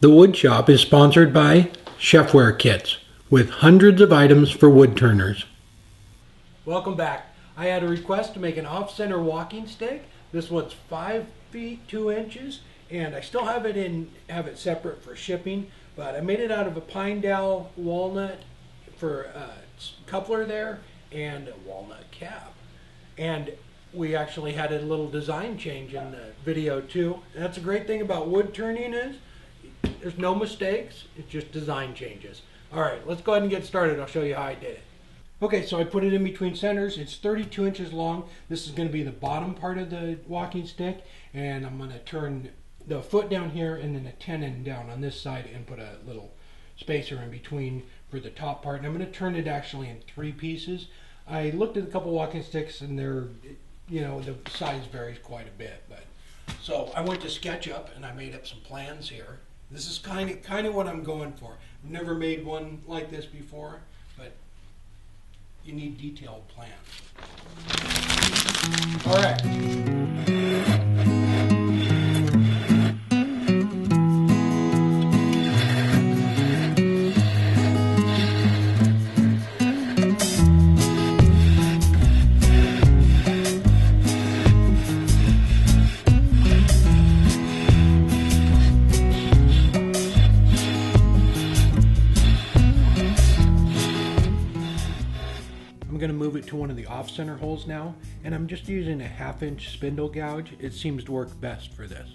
The Wood Shop is sponsored by ChefwareKits, with hundreds of items for wood turners. Welcome back. I had a request to make an off-center walking stick. This one's 5 feet 2 inches, and I still have it separate for shipping. But I made it out of a pine dowel walnut for a coupler there and a walnut cap. And we actually had a little design change in the video too. And that's a great thing about wood turning is there's no mistakes. It's just design changes. All right, let's go ahead and get started. I'll show you how I did it. Okay, so I put it in between centers. It's 32 inches long. This is going to be the bottom part of the walking stick, and I'm going to turn the foot down here and then a tenon down on this side and put a little spacer in between for the top part. And I'm going to turn it actually in 3 pieces. I looked at a couple walking sticks and they're, the size varies quite a bit. So I went to SketchUp and I made up some plans here. This is kind of what I'm going for. I've never made one like this before, but you need detailed plans. All right. I'm going to move it to one of the off-center holes now, and I'm just using a 1/2 inch spindle gouge. It seems to work best for this.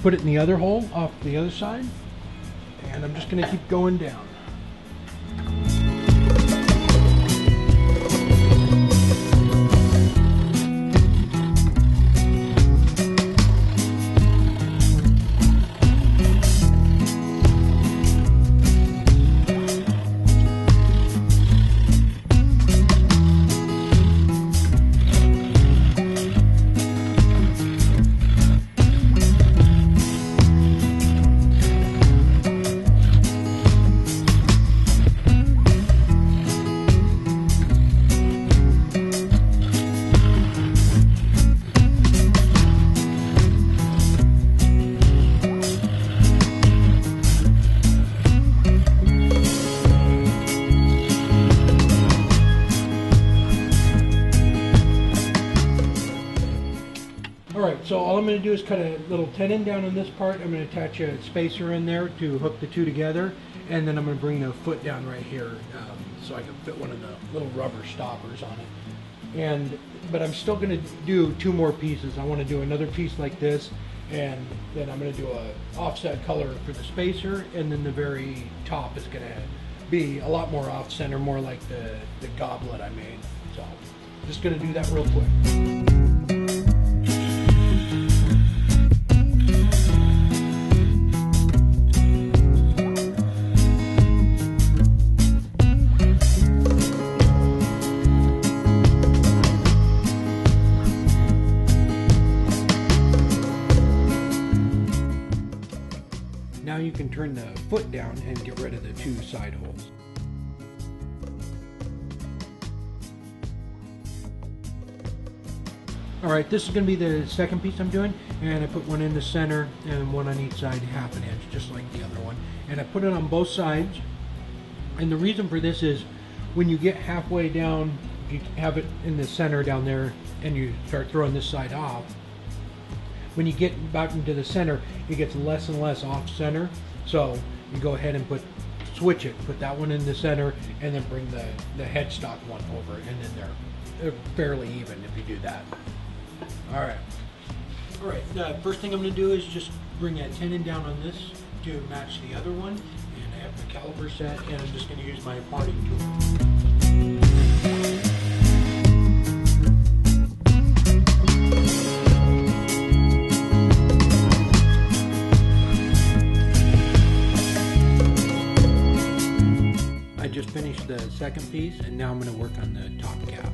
Put it in the other hole off the other side, and I'm just going to keep going down. Alright, so all I'm going to do is cut a little tenon down on this part. I'm going to attach a spacer in there to hook the two together, and then I'm going to bring the foot down right here so I can fit one of the little rubber stoppers on it. But I'm still going to do 2 more pieces. I want to do another piece like this, and then I'm going to do a offset color for the spacer, and then the very top is going to be a lot more off-center, more like the goblet I made. So just going to do that real quick. Now you can turn the foot down and get rid of the 2 side holes. Alright, this is going to be the second piece I'm doing, and I put one in the center and one on each side, half an inch, just like the other one. And I put it on both sides, and the reason for this is when you get halfway down, if you have it in the center down there and you start throwing this side off, when you get back into the center, it gets less and less off center. So you go ahead and switch it, put that one in the center, and then bring the headstock one over, and then they're fairly even if you do that. Alright, the first thing I'm going to do is just bring a tenon down on this to match the other one, and I have the caliper set, and I'm just going to use my parting tool. I just finished the second piece, and now I'm going to work on the top cap.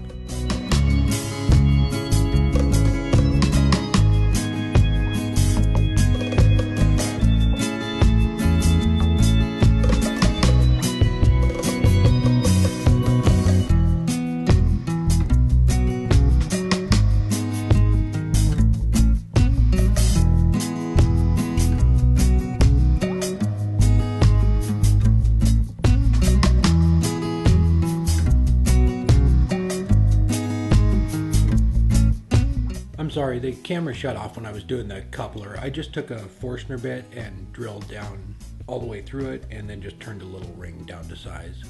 I'm sorry, the camera shut off when I was doing the coupler. I just took a Forstner bit and drilled down all the way through it, and then just turned the little ring down to size.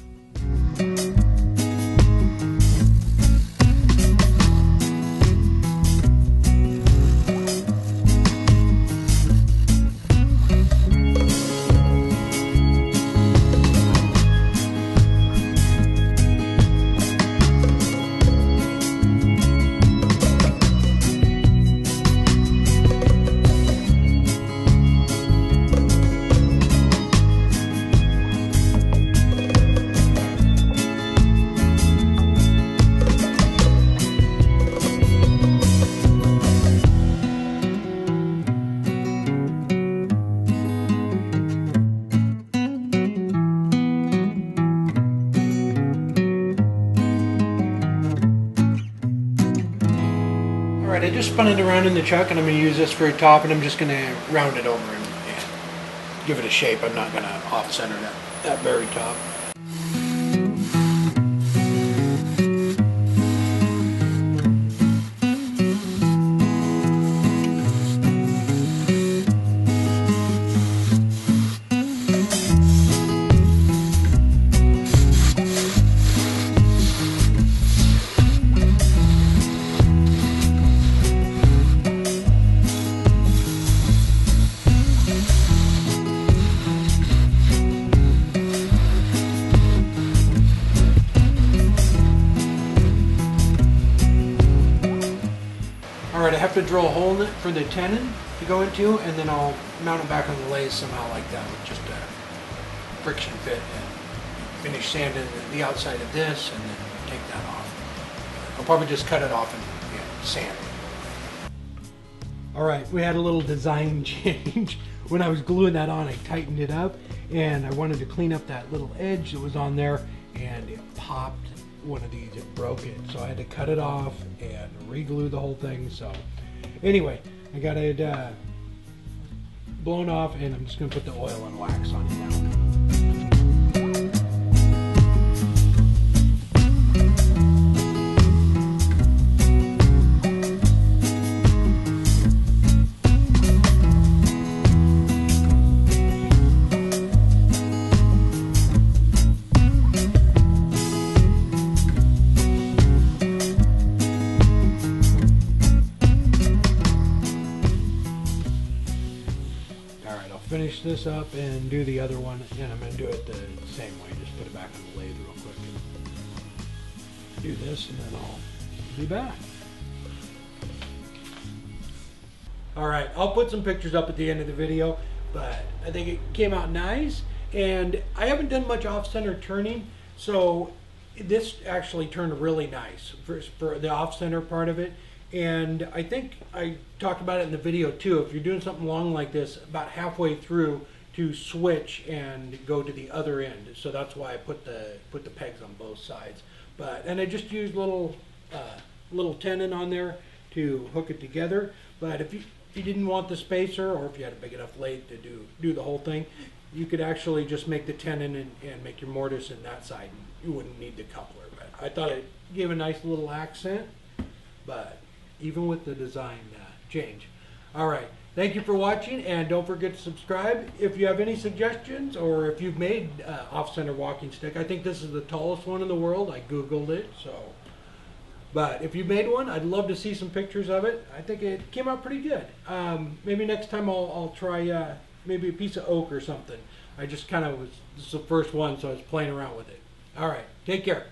Alright, I just spun it around in the chuck, and I'm going to use this for a top, and I'm just going to round it over and give it a shape. I'm not going to off-center that very top. Alright, I have to drill a hole in it for the tenon to go into, and then I'll mount it back on the lathe somehow like that with just a friction fit, and finish sanding the outside of this, and then take that off. I'll probably just cut it off and sand it. Alright, we had a little design change. When I was gluing that on, I tightened it up, and I wanted to clean up that little edge that was on there, and it popped. One of these, it broke it, so I had to cut it off and re-glue the whole thing. So anyway, I got it blown off, and I'm just going to put the oil and wax on it now. Finish this up and do the other one, and I'm going to do it the same way. Just put it back on the lathe real quick and do this, and then I'll be back. Alright, I'll put some pictures up at the end of the video, but I think it came out nice, and I haven't done much off-center turning, so this actually turned really nice for the off-center part of it. And I think I talked about it in the video too. If you're doing something long like this, about halfway through to switch and go to the other end. So that's why I put the pegs on both sides. And I just used little tenon on there to hook it together. But if you didn't want the spacer, or if you had a big enough lathe to do the whole thing, you could actually just make the tenon and make your mortise in that side. You wouldn't need the coupler. But I thought it gave a nice little accent. But even with the design change. All right. Thank you for watching, and don't forget to subscribe. If you have any suggestions, or if you've made off-center walking stick, I think this is the tallest one in the world. I Googled it, so. But if you made one, I'd love to see some pictures of it. I think it came out pretty good. Maybe next time I'll try maybe a piece of oak or something. I just kind of this is the first one, so I was playing around with it. All right, take care.